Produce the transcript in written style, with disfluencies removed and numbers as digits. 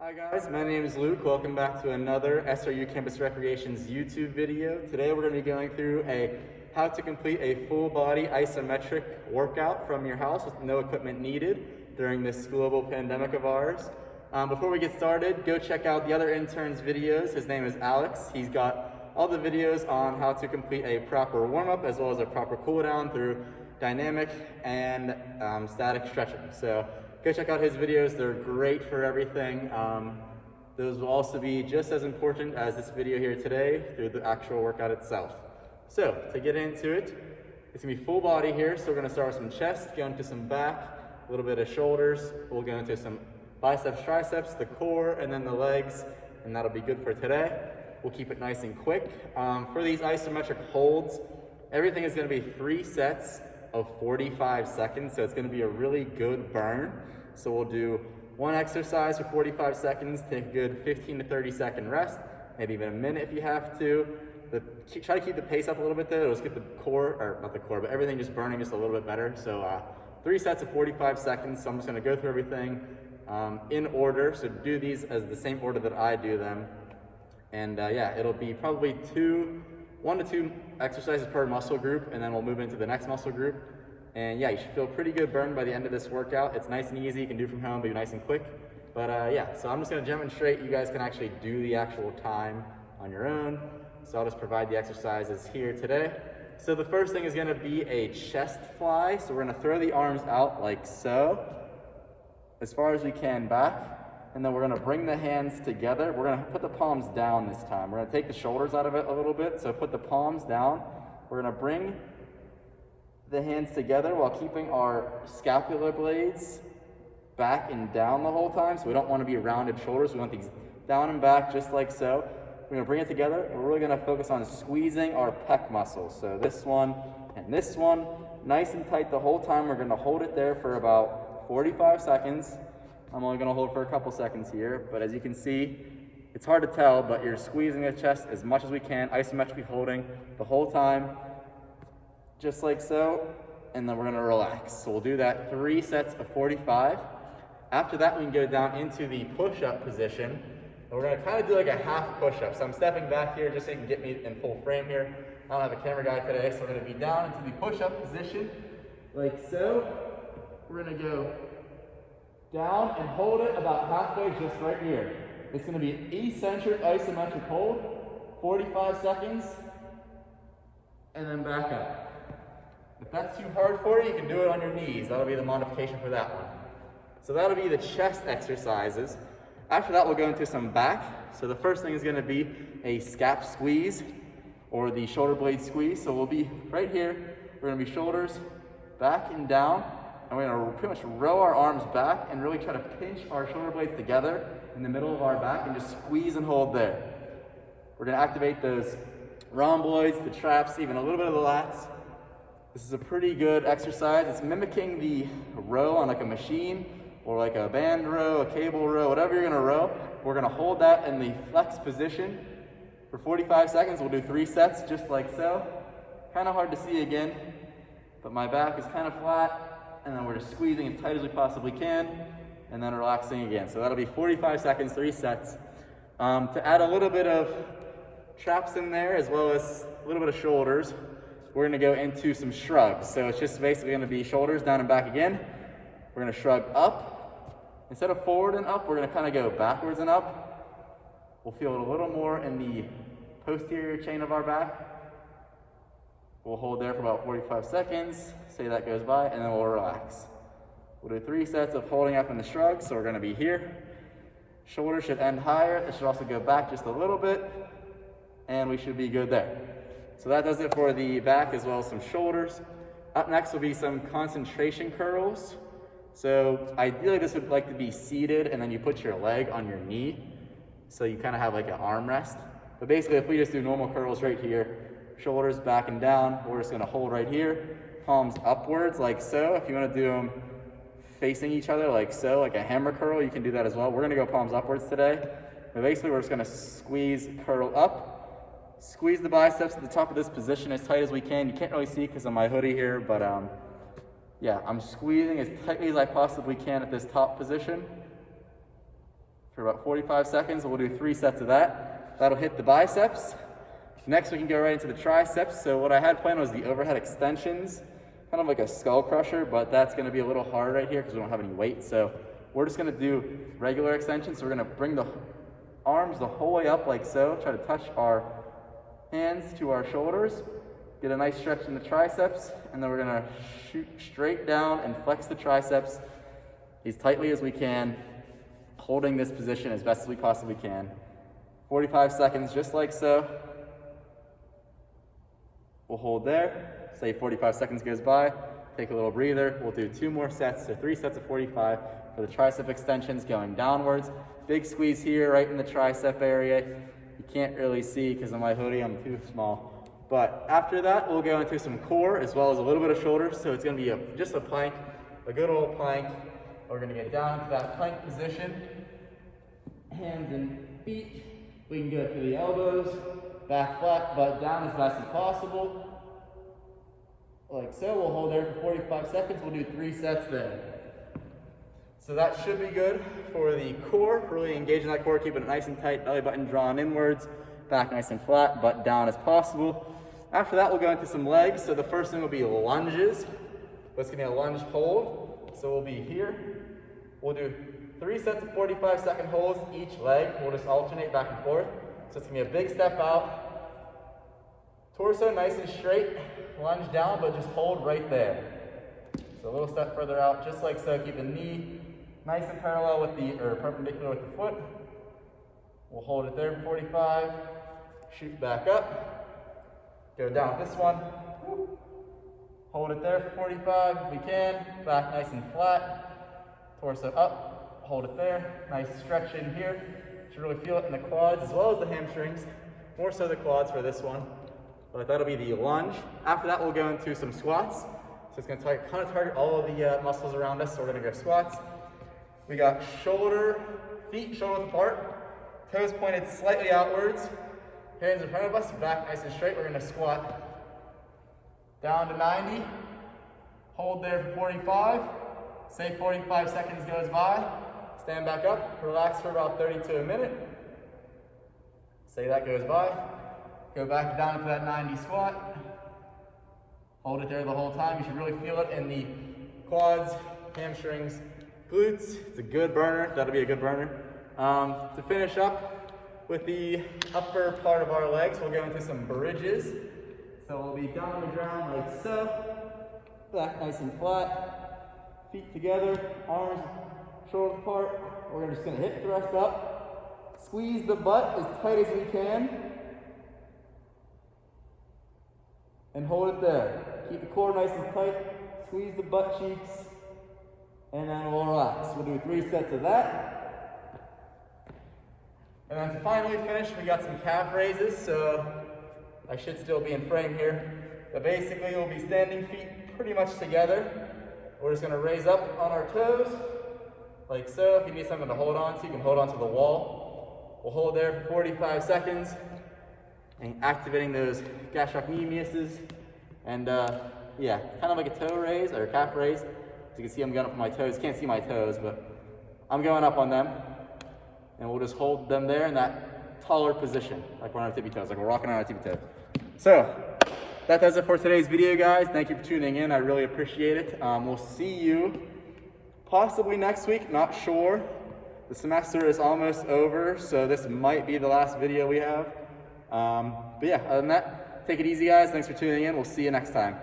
Hi guys, my name is Luke. Welcome back to another SRU Campus Recreations YouTube video. Today we're going to be going through how to complete a full body isometric workout from your house with no equipment needed during this global pandemic of ours. Before we get started, go check out the other intern's videos. His name is Alex. He's got all the videos on how to complete a proper warm-up as well as a proper cool down through dynamic and static stretching. So go check out his videos. They're great for everything. Those will also be just as important as this video here today through the actual workout itself. So to get into it, it's gonna be full body here. So we're gonna start with some chest, go into some back, a little bit of shoulders. We'll go into some biceps, triceps, the core, and then the legs, and that'll be good for today. We'll keep it nice and quick. For these isometric holds, everything is gonna be 3 sets of 45 seconds, so it's gonna be a really good burn. So we'll do one exercise for 45 seconds, take a good 15 to 30 second rest, maybe even a minute if you have to. Try to keep the pace up a little bit though. Let's get the core, or not the core, but everything just burning just a little bit better. So 3 sets of 45 seconds. So I'm just gonna go through everything in order. So do these as the same order that I do them. And yeah, it'll be probably 1 to 2 exercises per muscle group, and then we'll move into the next muscle group. And yeah, you should feel pretty good burn by the end of this workout. It's nice and easy, you can do from home, be nice and quick. But yeah, so I'm just gonna demonstrate. You guys can actually do the actual time on your own. So I'll just provide the exercises here today. So the first thing is gonna be a chest fly. So we're gonna throw the arms out like so, as far as we can back. And then we're gonna bring the hands together. We're gonna put the palms down this time. We're gonna take the shoulders out of it a little bit. So put the palms down. We're gonna bring the hands together while keeping our scapular blades back and down the whole time. So we don't wanna be rounded shoulders. We want these down and back just like so. We're gonna bring it together. We're really gonna focus on squeezing our pec muscles. So this one and this one, nice and tight the whole time. We're gonna hold it there for about 45 seconds. I'm only gonna hold for a couple seconds here, but as you can see, it's hard to tell, but you're squeezing the chest as much as we can, isometrically holding the whole time, just like so, and then we're gonna relax. So we'll do that 3 sets of 45. After that, we can go down into the push-up position, and we're gonna kind of do like a half push-up. So I'm stepping back here just so you can get me in full frame here. I don't have a camera guy today, so we're gonna be down into the push-up position, like so. We're gonna go down and hold it about halfway just right here. It's gonna be an eccentric isometric hold, 45 seconds, and then back up. If that's too hard for you, you can do it on your knees. That'll be the modification for that one. So that'll be the chest exercises. After that, we'll go into some back. So the first thing is gonna be a scap squeeze, or the shoulder blade squeeze. So we'll be right here. We're gonna be shoulders back and down. And we're gonna pretty much row our arms back and really try to pinch our shoulder blades together in the middle of our back and just squeeze and hold there. We're gonna activate those rhomboids, the traps, even a little bit of the lats. This is a pretty good exercise. It's mimicking the row on like a machine or like a band row, a cable row, whatever you're gonna row. We're gonna hold that in the flex position for 45 seconds. We'll do 3 sets just like so. Kind of hard to see again, but my back is kind of flat. And then we're just squeezing as tight as we possibly can, and then relaxing again. So that'll be 45 seconds, 3 sets. To add a little bit of traps in there, as well as a little bit of shoulders, we're gonna go into some shrugs. So it's just basically gonna be shoulders down and back again. We're gonna shrug up. Instead of forward and up, we're gonna kind of go backwards and up. We'll feel it a little more in the posterior chain of our back. We'll hold there for about 45 seconds, say that goes by, and then we'll relax. We'll do 3 sets of holding up in the shrug, so we're gonna be here. Shoulders should end higher. It should also go back just a little bit, and we should be good there. So that does it for the back as well as some shoulders. Up next will be some concentration curls. So ideally this would like to be seated, and then you put your leg on your knee, so you kind of have like an arm rest. But basically if we just do normal curls right here, shoulders back and down, we're just gonna hold right here, palms upwards like so. If you wanna do them facing each other like so, like a hammer curl, you can do that as well. We're gonna go palms upwards today. But basically we're just gonna squeeze, curl up, squeeze the biceps at the top of this position as tight as we can. You can't really see because of my hoodie here, but yeah, I'm squeezing as tightly as I possibly can at this top position. for about 45 seconds. We'll do 3 sets of that. That'll hit the biceps. Next, we can go right into the triceps. So what I had planned was the overhead extensions, kind of like a skull crusher, but that's gonna be a little hard right here because we don't have any weight. So we're just gonna do regular extensions. So we're gonna bring the arms the whole way up like so, try to touch our hands to our shoulders, get a nice stretch in the triceps, and then we're gonna shoot straight down and flex the triceps as tightly as we can, holding this position as best as we possibly can. 45 seconds, just like so. We'll hold there, say 45 seconds goes by, take a little breather. We'll do 2 more sets, so 3 sets of 45 for the tricep extensions going downwards. Big squeeze here, right in the tricep area. You can't really see because of my hoodie, I'm too small. But after that, we'll go into some core as well as a little bit of shoulders. So it's gonna be just a plank, a good old plank. We're gonna get down to that plank position. Hands and feet. We can go to the elbows, back flat, butt down as fast as possible. Like so, we'll hold there for 45 seconds. We'll do 3 sets there. So that should be good for the core, really engaging that core, keeping it nice and tight, belly button drawn inwards, back nice and flat, butt down as possible. After that, we'll go into some legs. So the first thing will be lunges. It's gonna be a lunge hold. So we'll be here. We'll do 3 sets of 45-second holds each leg. We'll just alternate back and forth. So it's gonna be a big step out. Torso nice and straight, lunge down, but just hold right there. So a little step further out, just like so. Keep the knee nice and parallel with or perpendicular with the foot. We'll hold it there for 45. Shoot back up. Go down with this one. Hold it there for 45 if we can. Back nice and flat. Torso up. Hold it there. Nice stretch in here. You should really feel it in the quads as well as the hamstrings. More so the quads for this one. But that'll be the lunge. After that, we'll go into some squats. So it's gonna kind of target all of the muscles around us. So we're gonna go squats. We got feet shoulder apart, toes pointed slightly outwards, hands in front of us, back nice and straight. We're gonna squat down to 90, hold there for 45, say 45 seconds goes by, stand back up, relax for about 30 to a minute, say that goes by, go back down to that 90 squat, hold it there the whole time. You should really feel it in the quads, hamstrings, glutes. It's a good burner. That'll be a good burner. To finish up with the upper part of our legs, we'll go into some bridges. So we'll be down on the ground like so. Back nice and flat. Feet together, arms shoulder apart. We're just gonna hip thrust up. Squeeze the butt as tight as we can. And hold it there. Keep the core nice and tight. Squeeze the butt cheeks. And then we'll relax. We'll do 3 sets of that. And then to finally finish, we got some calf raises. So I should still be in frame here. But basically, we'll be standing feet pretty much together. We're just gonna raise up on our toes, like so. If you need something to hold on to, you can hold on to the wall. We'll hold there for 45 seconds. And activating those gastrocnemiuses. And yeah, kind of like a toe raise or a calf raise. As you can see, I'm going up on my toes. Can't see my toes, but I'm going up on them. And we'll just hold them there in that taller position, like we're on our tippy toes, like we're rocking on our tippy toes. So that does it for today's video, guys. Thank you for tuning in. I really appreciate it. We'll see you possibly next week, not sure. The semester is almost over, so this might be the last video we have. But yeah, other than that, take it easy, guys. Thanks for tuning in. We'll see you next time.